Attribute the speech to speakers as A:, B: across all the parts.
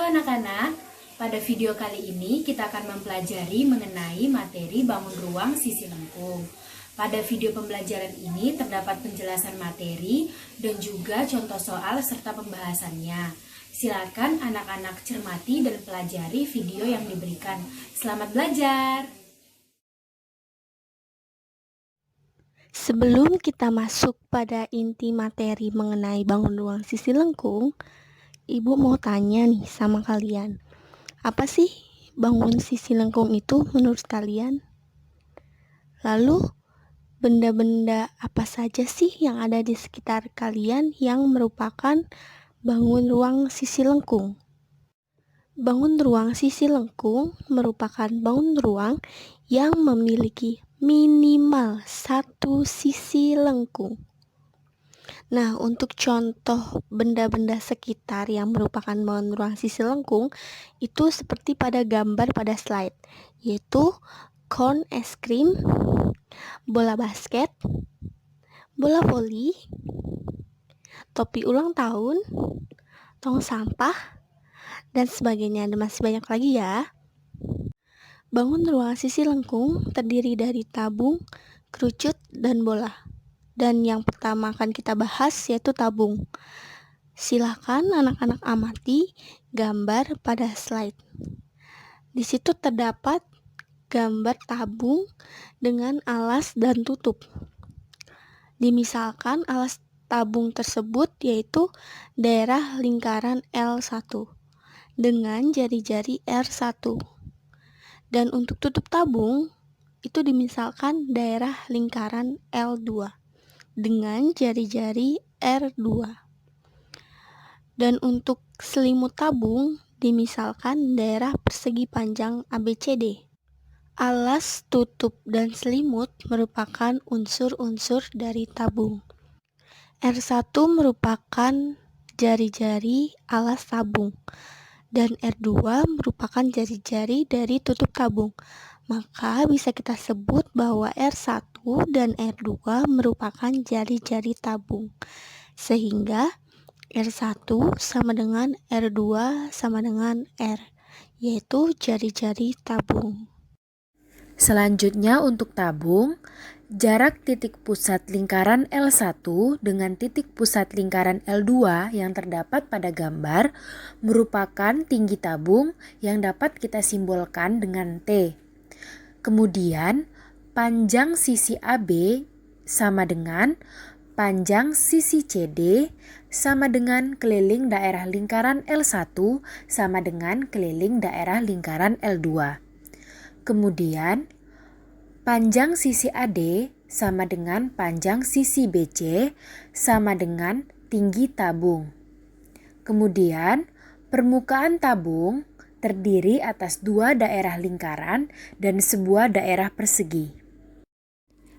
A: anak-anak, pada video kali ini kita akan mempelajari mengenai materi bangun ruang sisi lengkung. Pada video pembelajaran ini terdapat penjelasan materi dan juga contoh soal serta pembahasannya. Silakan anak-anak cermati dan pelajari video yang diberikan. Selamat belajar!
B: Sebelum kita masuk pada inti materi mengenai bangun ruang sisi lengkung, Ibu mau tanya nih sama kalian, apa sih bangun sisi lengkung itu menurut kalian? Lalu, benda-benda apa saja sih yang ada di sekitar kalian yang merupakan bangun ruang sisi lengkung? Bangun ruang sisi lengkung merupakan bangun ruang yang memiliki minimal satu sisi lengkung. Nah, untuk contoh benda-benda sekitar yang merupakan bangun ruang sisi lengkung, itu seperti pada gambar pada slide, yaitu cone es krim, bola basket, bola voli, topi ulang tahun, tong sampah, dan sebagainya, dan masih banyak lagi ya. Bangun ruang sisi lengkung terdiri dari tabung, kerucut, dan bola. Dan yang pertama akan kita bahas yaitu tabung. Silakan anak-anak amati gambar pada slide. Di situ terdapat gambar tabung dengan alas dan tutup. Dimisalkan alas tabung tersebut yaitu daerah lingkaran L1 dengan jari-jari R1. Dan untuk tutup tabung itu dimisalkan daerah lingkaran L2 dengan jari-jari R2. Dan untuk selimut tabung dimisalkan daerah persegi panjang ABCD. Alas, tutup, dan selimut merupakan unsur-unsur dari tabung. R1 merupakan jari-jari alas tabung dan R2 merupakan jari-jari dari tutup tabung. Maka bisa kita sebut bahwa R1 dan R2 merupakan jari-jari tabung. Sehingga R1 sama dengan R2 sama dengan R, yaitu jari-jari tabung.
A: Selanjutnya untuk tabung, jarak titik pusat lingkaran L1 dengan titik pusat lingkaran L2 yang terdapat pada gambar merupakan tinggi tabung yang dapat kita simbolkan dengan T. Kemudian, panjang sisi AB sama dengan panjang sisi CD sama dengan keliling daerah lingkaran L1 sama dengan keliling daerah lingkaran L2. Kemudian, panjang sisi AD sama dengan panjang sisi BC sama dengan tinggi tabung. Kemudian, permukaan tabung terdiri atas dua daerah lingkaran dan sebuah daerah persegi.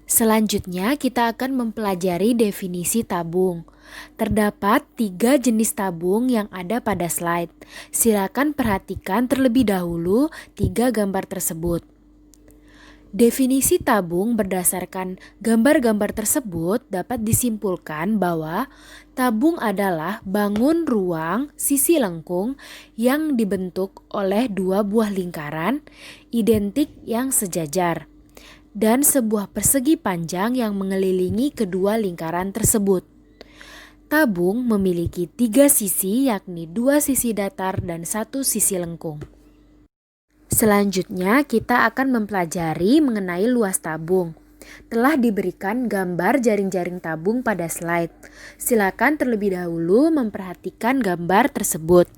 A: Selanjutnya kita akan mempelajari definisi tabung. Terdapat 3 jenis tabung yang ada pada slide. Silakan perhatikan terlebih dahulu 3 gambar tersebut. Definisi tabung berdasarkan gambar-gambar tersebut dapat disimpulkan bahwa tabung adalah bangun ruang sisi lengkung yang dibentuk oleh dua buah lingkaran identik yang sejajar dan sebuah persegi panjang yang mengelilingi kedua lingkaran tersebut. Tabung memiliki 3 sisi, yakni 2 sisi datar dan 1 sisi lengkung. Selanjutnya kita akan mempelajari mengenai luas tabung. Telah diberikan gambar jaring-jaring tabung pada slide. Silakan terlebih dahulu memperhatikan gambar tersebut.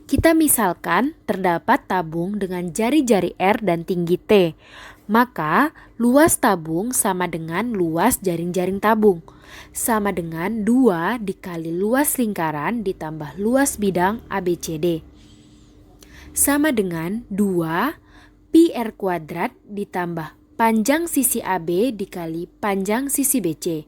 A: Kita misalkan terdapat tabung dengan jari-jari R dan tinggi T. Maka luas tabung sama dengan luas jaring-jaring tabung. Sama dengan 2 dikali luas lingkaran ditambah luas bidang ABCD. Sama dengan 2 pi R kuadrat ditambah panjang sisi AB dikali panjang sisi BC.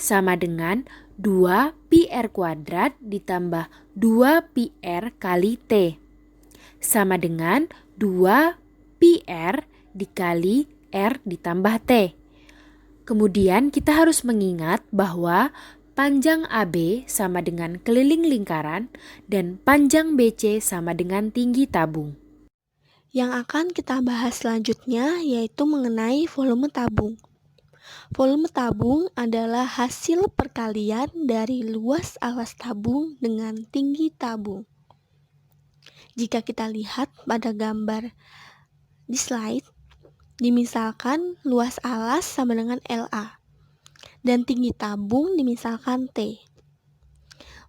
A: Sama dengan 2 pi R kuadrat ditambah 2 pi R kali T. Sama dengan 2 pi R dikali R ditambah T. Kemudian kita harus mengingat bahwa panjang AB sama dengan keliling lingkaran dan panjang BC sama dengan tinggi tabung.
B: Yang akan kita bahas selanjutnya yaitu mengenai volume tabung. Volume tabung adalah hasil perkalian dari luas alas tabung dengan tinggi tabung. Jika kita lihat pada gambar di slide, dimisalkan luas alas sama dengan LA dan tinggi tabung dimisalkan T.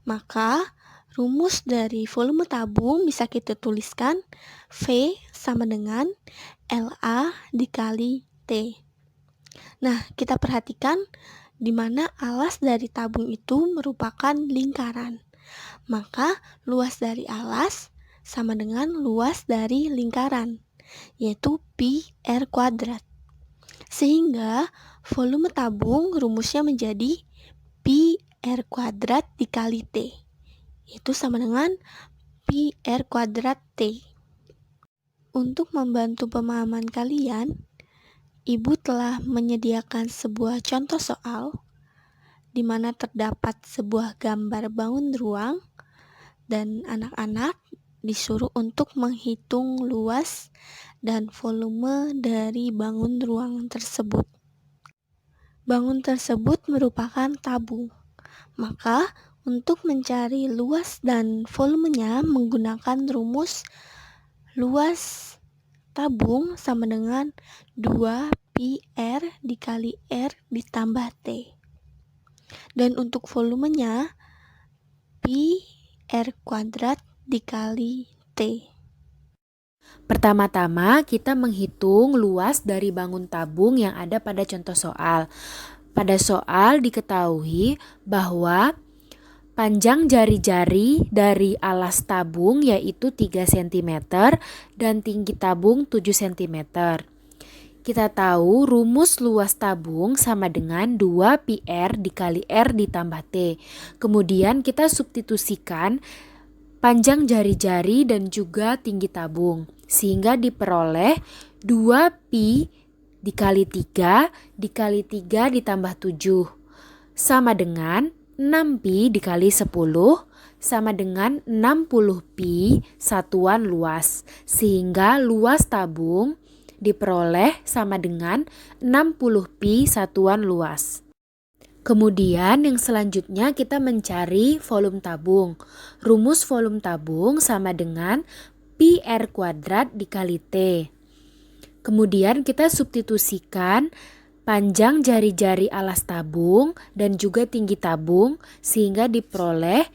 B: Maka rumus dari volume tabung bisa kita tuliskan V sama dengan LA dikali T. Nah, kita perhatikan di mana alas dari tabung itu merupakan lingkaran. Maka luas dari alas sama dengan luas dari lingkaran, yaitu pi R kuadrat. Sehingga volume tabung rumusnya menjadi pi R kuadrat dikali T, yaitu sama dengan pi R kuadrat T. Untuk membantu pemahaman kalian, Ibu telah menyediakan sebuah contoh soal di mana terdapat sebuah gambar bangun ruang dan anak-anak disuruh untuk menghitung luas dan volume dari bangun ruang tersebut. Bangun tersebut merupakan tabung. Maka untuk mencari luas dan volumenya menggunakan rumus luas tabung sama dengan 2 pi R dikali R ditambah T. Dan untuk volumenya pi R kuadrat dikali T.
A: Pertama-tama kita menghitung luas dari bangun tabung yang ada pada contoh soal. Pada soal diketahui bahwa panjang jari-jari dari alas tabung yaitu 3 cm dan tinggi tabung 7 cm. Kita tahu rumus luas tabung sama dengan 2 pi R dikali R ditambah T. Kemudian kita substitusikan panjang jari-jari dan juga tinggi tabung. Sehingga diperoleh 2 pi dikali 3 dikali 3 ditambah 7 sama dengan 6 pi dikali 10 sama dengan 60 pi satuan luas. Sehingga luas tabung diperoleh sama dengan 60 pi satuan luas. Kemudian yang selanjutnya kita mencari volume tabung. Rumus volume tabung sama dengan pi R kuadrat dikali T. Kemudian kita substitusikan panjang jari-jari alas tabung dan juga tinggi tabung sehingga diperoleh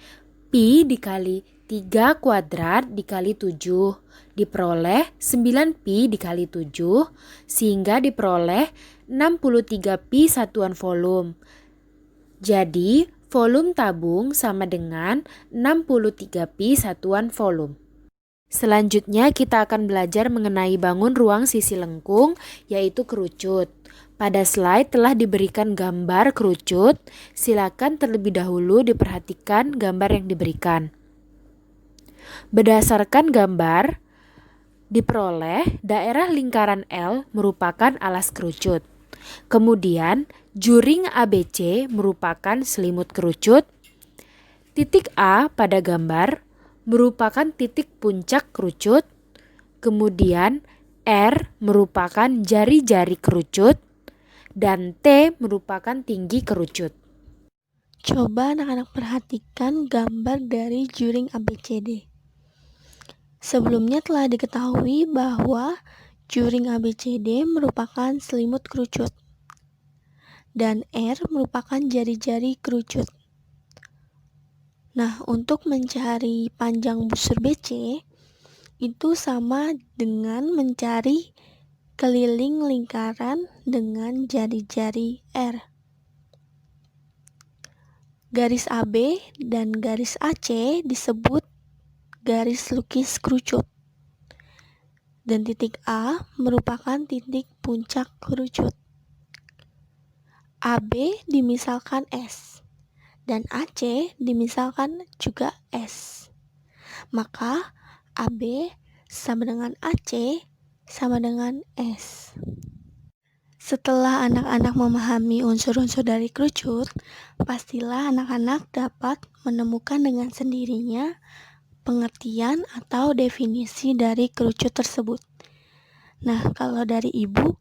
A: pi dikali 3 kuadrat dikali 7 diperoleh 9 pi dikali 7 sehingga diperoleh 63 pi satuan volume. Jadi volume tabung sama dengan 63 pi satuan volume. Selanjutnya kita akan belajar mengenai bangun ruang sisi lengkung yaitu kerucut. Pada slide telah diberikan gambar kerucut. Silakan terlebih dahulu diperhatikan gambar yang diberikan. Berdasarkan gambar diperoleh daerah lingkaran L merupakan alas kerucut. Kemudian juring ABC merupakan selimut kerucut. Titik A pada gambar merupakan titik puncak kerucut. Kemudian R merupakan jari-jari kerucut dan T merupakan tinggi kerucut.
B: Coba anak-anak perhatikan gambar dari juring ABCD. Sebelumnya telah diketahui bahwa juring ABCD merupakan selimut kerucut dan R merupakan jari-jari kerucut. Nah, untuk mencari panjang busur BC itu sama dengan mencari keliling lingkaran dengan jari-jari R. Garis AB dan garis AC disebut garis lukis kerucut. Dan titik A merupakan titik puncak kerucut. AB dimisalkan S dan AC dimisalkan juga S. Maka AB sama dengan AC sama dengan S. Setelah anak-anak memahami unsur-unsur dari kerucut, pastilah anak-anak dapat menemukan dengan sendirinya pengertian atau definisi dari kerucut tersebut. Nah, kalau dari ibu,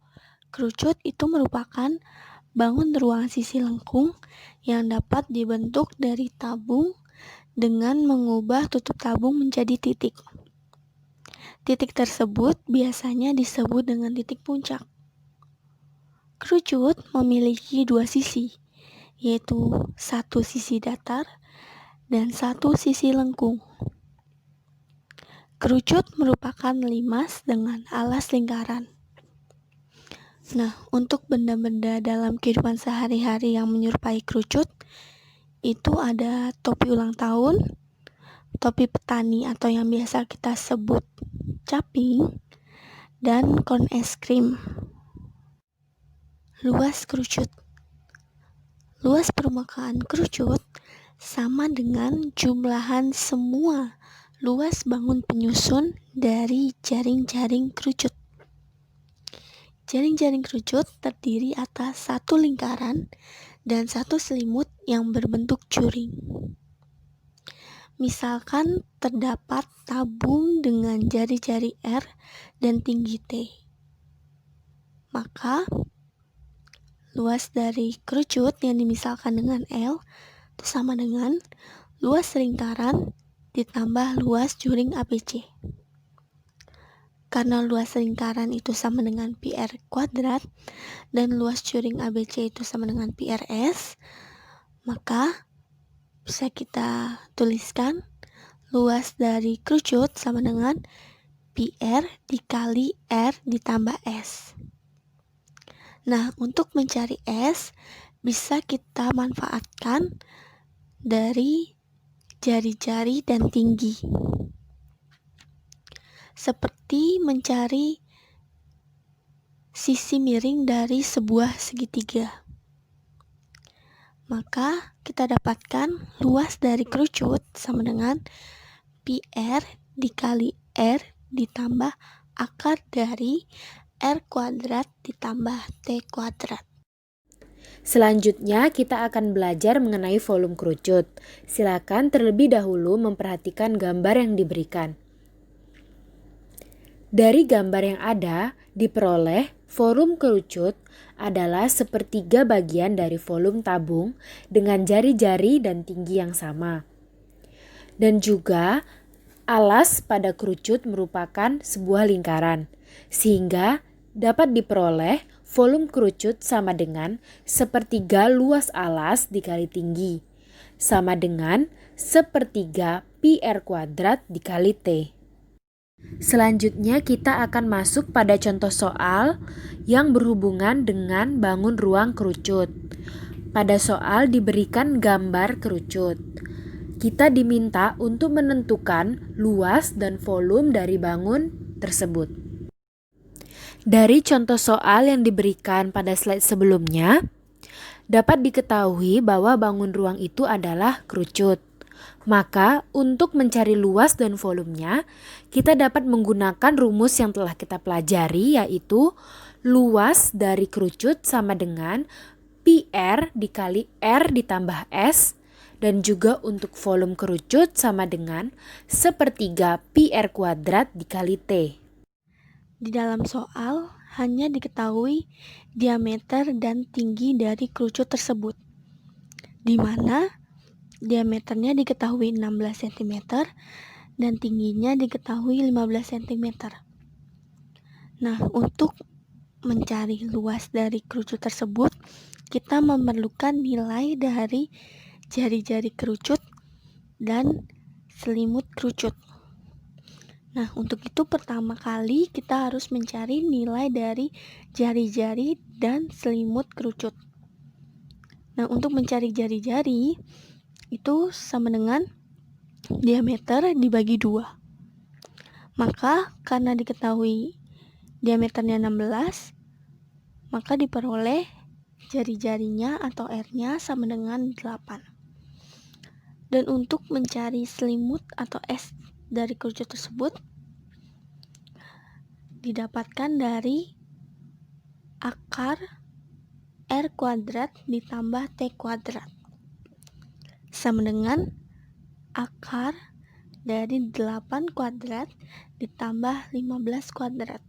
B: kerucut itu merupakan bangun ruang sisi lengkung yang dapat dibentuk dari tabung dengan mengubah tutup tabung menjadi titik. Titik tersebut biasanya disebut dengan titik puncak. Kerucut memiliki dua sisi, yaitu satu sisi datar dan satu sisi lengkung. Kerucut merupakan limas dengan alas lingkaran. Nah, untuk benda-benda dalam kehidupan sehari-hari yang menyerupai kerucut, itu ada topi ulang tahun, topi petani atau yang biasa kita sebut caping, dan kon es krim. Luas kerucut. Luas permukaan kerucut sama dengan jumlahan semua luas bangun penyusun dari jaring-jaring kerucut. Jaring-jaring kerucut terdiri atas satu lingkaran dan satu selimut yang berbentuk juring. Misalkan terdapat tabung dengan jari-jari R dan tinggi T. Maka luas dari kerucut yang dimisalkan dengan L itu sama dengan luas lingkaran ditambah luas juring ABC. Karena luas lingkaran itu sama dengan PR kuadrat dan luas juring ABC itu sama dengan PRS, maka bisa kita tuliskan luas dari kerucut sama dengan PR dikali R ditambah S. Nah, untuk mencari S, bisa kita manfaatkan dari jari-jari dan tinggi. Seperti mencari sisi miring dari sebuah segitiga. Maka kita dapatkan luas dari kerucut sama dengan PR dikali R ditambah akar dari R kuadrat ditambah T kuadrat.
A: Selanjutnya kita akan belajar mengenai volume kerucut. Silakan terlebih dahulu memperhatikan gambar yang diberikan. Dari gambar yang ada, diperoleh volume kerucut adalah sepertiga bagian dari volume tabung dengan jari-jari dan tinggi yang sama. Dan juga alas pada kerucut merupakan sebuah lingkaran, sehingga dapat diperoleh volume kerucut sama dengan sepertiga luas alas dikali tinggi, sama dengan sepertiga PR kuadrat dikali T. Selanjutnya kita akan masuk pada contoh soal yang berhubungan dengan bangun ruang kerucut. Pada soal diberikan gambar kerucut. Kita diminta untuk menentukan luas dan volume dari bangun tersebut. Dari contoh soal yang diberikan pada slide sebelumnya, dapat diketahui bahwa bangun ruang itu adalah kerucut. Maka untuk mencari luas dan volumenya, kita dapat menggunakan rumus yang telah kita pelajari, yaitu luas dari kerucut sama dengan PR dikali R ditambah S, dan juga untuk volume kerucut sama dengan sepertiga PR kuadrat dikali T.
B: Di dalam soal hanya diketahui diameter dan tinggi dari kerucut tersebut, di mana diameternya diketahui 16 cm dan tingginya diketahui 15 cm. Nah, untuk mencari luas dari kerucut tersebut, kita memerlukan nilai dari jari-jari kerucut dan selimut kerucut. Nah, untuk itu pertama kali kita harus mencari nilai dari jari-jari dan selimut kerucut. Nah, untuk mencari jari-jari itu sama dengan diameter dibagi 2. Maka karena diketahui diameternya 16, maka diperoleh jari-jarinya atau R-nya sama dengan 8. Dan untuk mencari selimut atau S dari kerucut tersebut didapatkan dari akar R kuadrat ditambah T kuadrat sama dengan akar dari 8 kuadrat ditambah 15 kuadrat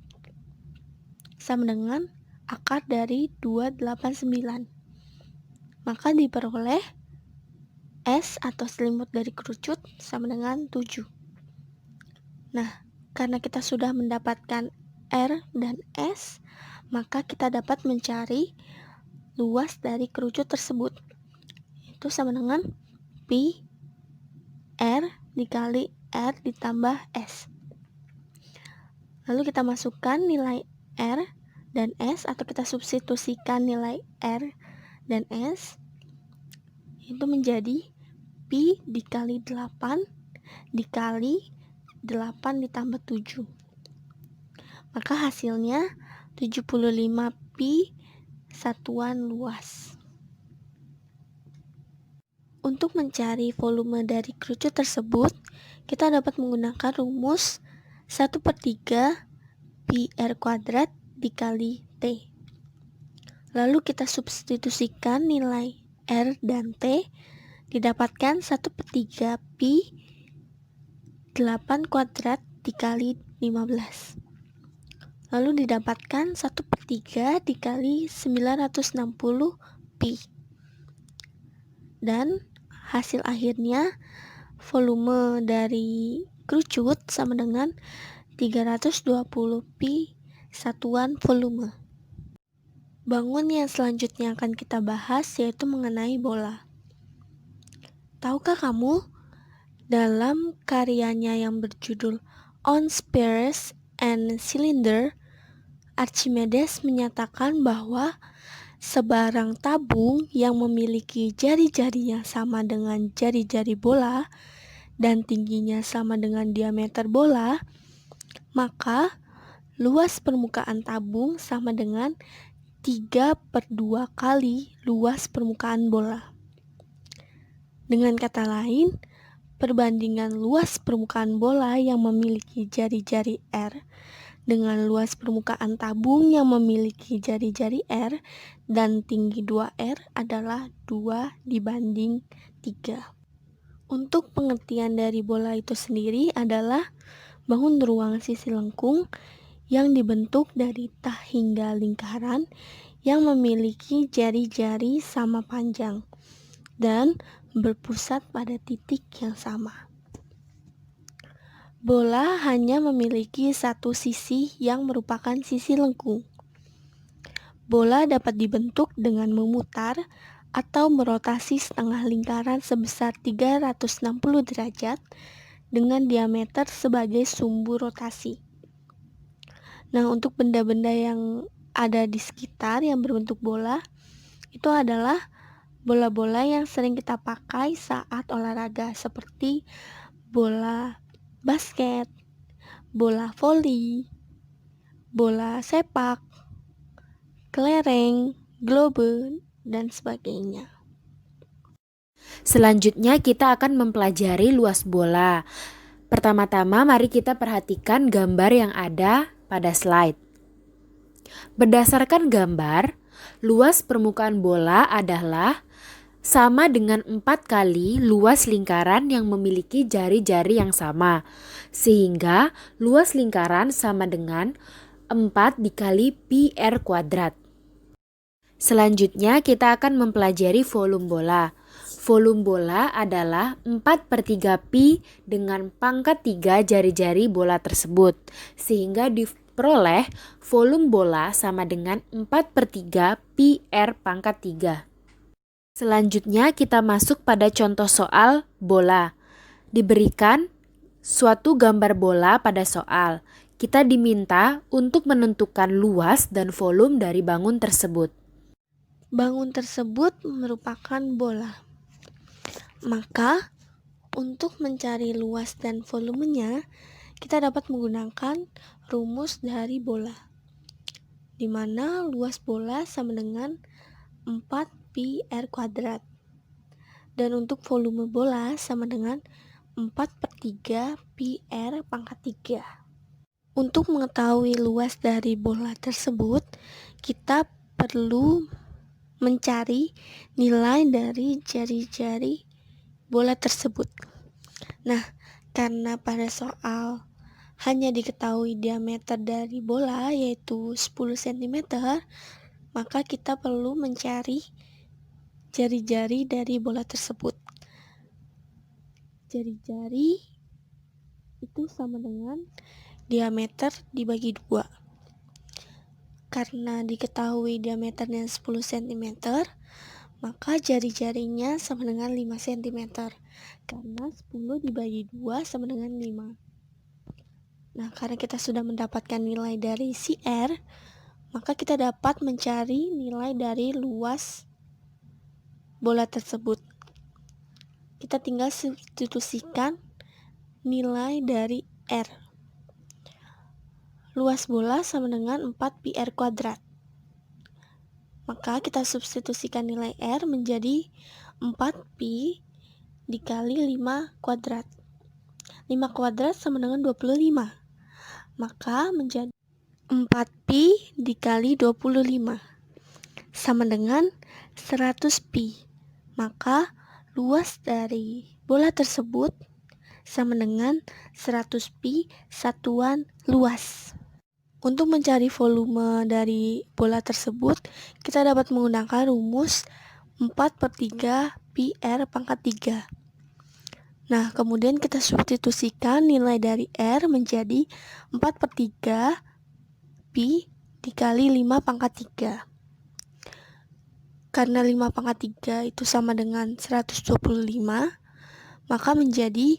B: sama dengan akar dari 289. Maka diperoleh S atau selimut dari kerucut sama dengan 7. Nah, karena kita sudah mendapatkan R dan S, maka kita dapat mencari luas dari kerucut tersebut. Itu sama dengan Pi R dikali R ditambah S. Lalu kita masukkan nilai R dan S, atau kita substitusikan nilai R dan S, itu menjadi Pi dikali 8 dikali 8 ditambah 7. Maka hasilnya 75 Pi satuan luas. Untuk mencari volume dari kerucut tersebut, kita dapat menggunakan rumus 1/3 Pi R kuadrat dikali T. Lalu kita substitusikan nilai R dan T, didapatkan 1/3 Pi 8 kuadrat dikali 15. Lalu didapatkan 1/3 dikali 960 Pi. Dan hasil akhirnya volume dari kerucut sama dengan 320 Pi satuan volume. Bangun yang selanjutnya akan kita bahas yaitu mengenai bola. Tahukah kamu, dalam karyanya yang berjudul On Spheres and Cylinder, Archimedes menyatakan bahwa sebarang tabung yang memiliki jari-jari yang sama dengan jari-jari bola dan tingginya sama dengan diameter bola, maka luas permukaan tabung sama dengan 3/2 kali luas permukaan bola. Dengan kata lain, perbandingan luas permukaan bola yang memiliki jari-jari R dengan luas permukaan tabung yang memiliki jari-jari R dan tinggi 2R adalah 2/3. Untuk pengertian dari bola itu sendiri adalah bangun ruang sisi lengkung yang dibentuk dari tah hingga lingkaran yang memiliki jari-jari sama panjang dan berpusat pada titik yang sama. Bola hanya memiliki satu sisi yang merupakan sisi lengkung. Bola dapat dibentuk dengan memutar atau merotasi setengah lingkaran sebesar 360 derajat dengan diameter sebagai sumbu rotasi. Nah, untuk benda-benda yang ada di sekitar yang berbentuk bola, itu adalah bola-bola yang sering kita pakai saat olahraga seperti bola basket, bola voli, bola sepak, kelereng, globe, dan sebagainya.
A: Selanjutnya kita akan mempelajari luas bola. Pertama-tama mari kita perhatikan gambar yang ada pada slide. Berdasarkan gambar, luas permukaan bola adalah sama dengan 4 kali luas lingkaran yang memiliki jari-jari yang sama, sehingga luas lingkaran sama dengan 4 dikali Pi R kuadrat. Selanjutnya kita akan mempelajari volume bola. Volume bola adalah 4/3 Pi dengan pangkat 3 jari-jari bola tersebut, sehingga diperoleh volume bola sama dengan 4/3 Pi R pangkat 3. Selanjutnya kita masuk pada contoh soal bola. Diberikan suatu gambar bola pada soal. Kita diminta untuk menentukan luas dan volume dari bangun tersebut.
B: Bangun tersebut merupakan bola. Maka, untuk mencari luas dan volumenya, kita dapat menggunakan rumus dari bola, di mana luas bola sama dengan 4 Pi R kuadrat. Dan untuk volume bola sama dengan 4/3 Pi R pangkat 3. Untuk mengetahui luas dari bola tersebut, kita perlu mencari nilai dari jari-jari bola tersebut. Nah, karena pada soal hanya diketahui diameter dari bola yaitu 10 cm, maka kita perlu mencari jari-jari dari bola tersebut. Jari-jari itu sama dengan diameter dibagi 2. Karena diketahui diameternya 10 cm, maka jari-jarinya sama dengan 5 cm. Karena 10 dibagi 2 sama dengan 5. Nah, karena kita sudah mendapatkan nilai dari si R, maka kita dapat mencari nilai dari luas bola tersebut. Kita tinggal substitusikan nilai dari R. Luas bola sama dengan 4 pi R kuadrat. Maka kita substitusikan nilai R menjadi 4 pi dikali 5 kuadrat. 5 kuadrat sama dengan 25. Maka menjadi 4 pi dikali 25 sama dengan 100 pi. Maka luas dari bola tersebut sama dengan 100 pi satuan luas. Untuk mencari volume dari bola tersebut, kita dapat menggunakan rumus 4/3 pi R pangkat 3. Nah, kemudian kita substitusikan nilai dari R menjadi 4/3 pi dikali 5 pangkat 3. Karena 5 pangkat 3 itu sama dengan 125, maka menjadi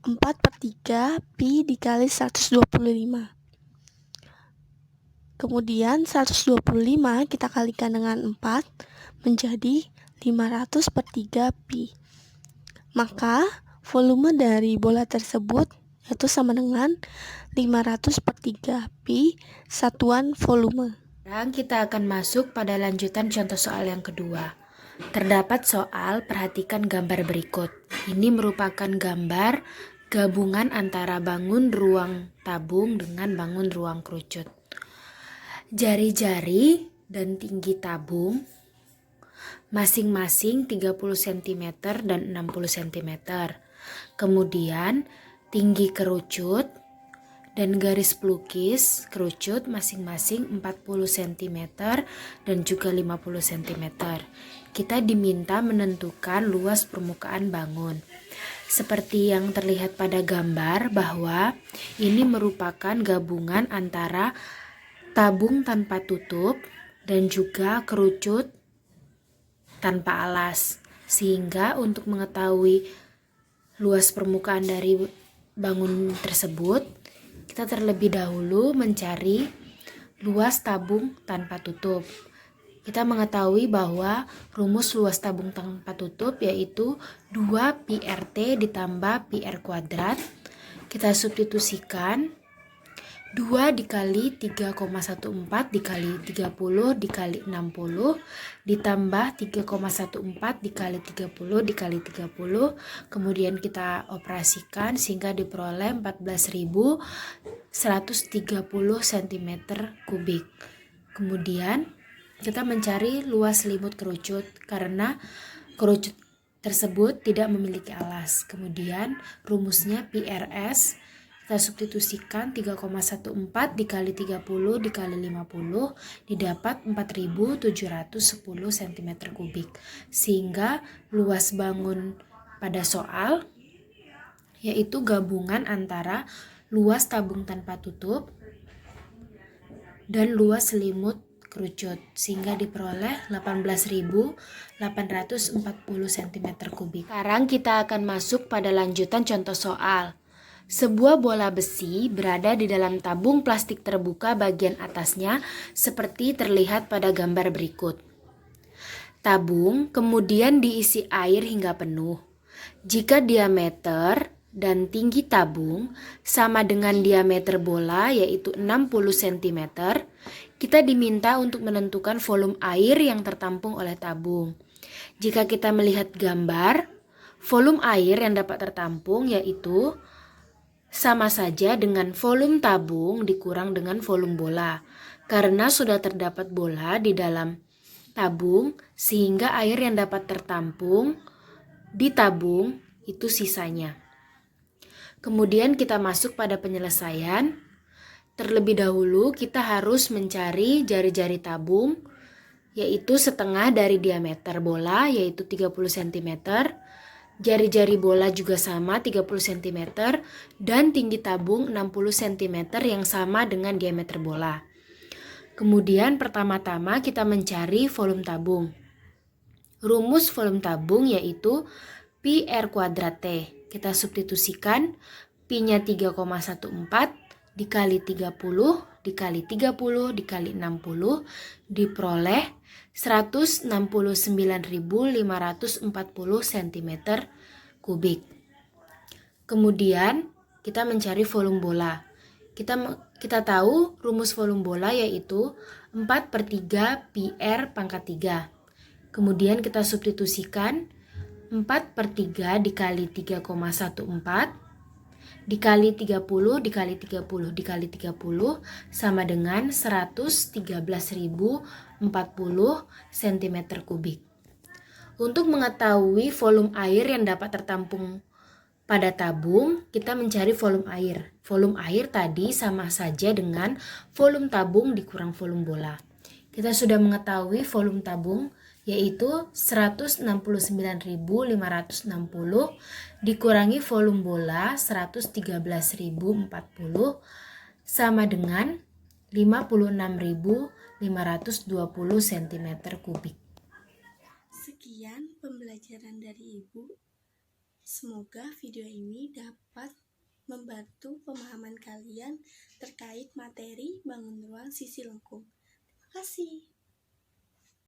B: 4/3 pi dikali 125. Kemudian 125 kita kalikan dengan 4 menjadi 500/3 pi. Maka volume dari bola tersebut yaitu sama dengan 500/3 pi satuan volume.
A: Sekarang kita akan masuk pada lanjutan contoh soal yang kedua. Terdapat soal, perhatikan gambar berikut. Ini merupakan gambar gabungan antara bangun ruang tabung dengan bangun ruang kerucut. Jari-jari dan tinggi tabung masing-masing 30 cm dan 60 cm. Kemudian tinggi kerucut dan garis pelukis kerucut masing-masing 40 cm dan juga 50 cm. Kita diminta menentukan luas permukaan bangun. Seperti yang terlihat pada gambar bahwa ini merupakan gabungan antara tabung tanpa tutup dan juga kerucut tanpa alas. Sehingga untuk mengetahui luas permukaan dari bangun tersebut, kita terlebih dahulu mencari luas tabung tanpa tutup. Kita mengetahui bahwa rumus luas tabung tanpa tutup yaitu 2 pi RT ditambah pi R kuadrat. Kita substitusikan 2 dikali 3,14 dikali 30 dikali 60 ditambah 3,14 dikali 30 dikali 30. Kemudian kita operasikan sehingga diperoleh 14.130 cm kubik. Kemudian kita mencari luas selimut kerucut karena kerucut tersebut tidak memiliki alas. Kemudian rumusnya PRS kita substitusikan 3,14 dikali 30 dikali 50 didapat 4.710 cm kubik. Sehingga luas bangun pada soal yaitu gabungan antara luas tabung tanpa tutup dan luas selimut kerucut, sehingga diperoleh 18.840 cm kubik. Sekarang kita akan masuk pada lanjutan contoh soal. Sebuah bola besi berada di dalam tabung plastik terbuka bagian atasnya seperti terlihat pada gambar berikut. Tabung kemudian diisi air hingga penuh. Jika diameter dan tinggi tabung sama dengan diameter bola yaitu 60 cm, kita diminta untuk menentukan volume air yang tertampung oleh tabung. Jika kita melihat gambar, volume air yang dapat tertampung yaitu sama saja dengan volume tabung dikurang dengan volume bola, karena sudah terdapat bola di dalam tabung sehingga air yang dapat tertampung di tabung itu sisanya. Kemudian kita masuk pada penyelesaian. Terlebih dahulu kita harus mencari jari-jari tabung, yaitu setengah dari diameter bola, yaitu 30 cm. Jari-jari bola juga sama 30 cm dan tinggi tabung 60 cm yang sama dengan diameter bola. Kemudian pertama-tama kita mencari volume tabung. Rumus volume tabung yaitu pi R kuadrat T. Kita substitusikan pi-nya 3,14 dikali 30 dikali 30 dikali 60 diperoleh 169.540 cm kubik. Kemudian kita mencari volume bola. Kita tahu rumus volume bola yaitu 4/3 pi R pangkat 3. Kemudian kita substitusikan 4/3 dikali 3,14 dikali 30 dikali 30 dikali 30 sama dengan 113.040 cm kubik. Untuk mengetahui volume air yang dapat tertampung pada tabung, kita mencari volume air. Volume air tadi sama saja dengan volume tabung dikurang volume bola. Kita sudah mengetahui volume tabung yaitu 169.560 dikurangi volume bola 113.040 sama dengan 56.520 cm kubik.
B: Sekian pembelajaran dari Ibu. Semoga video ini dapat membantu pemahaman kalian terkait materi bangun ruang sisi lengkung. Terima kasih.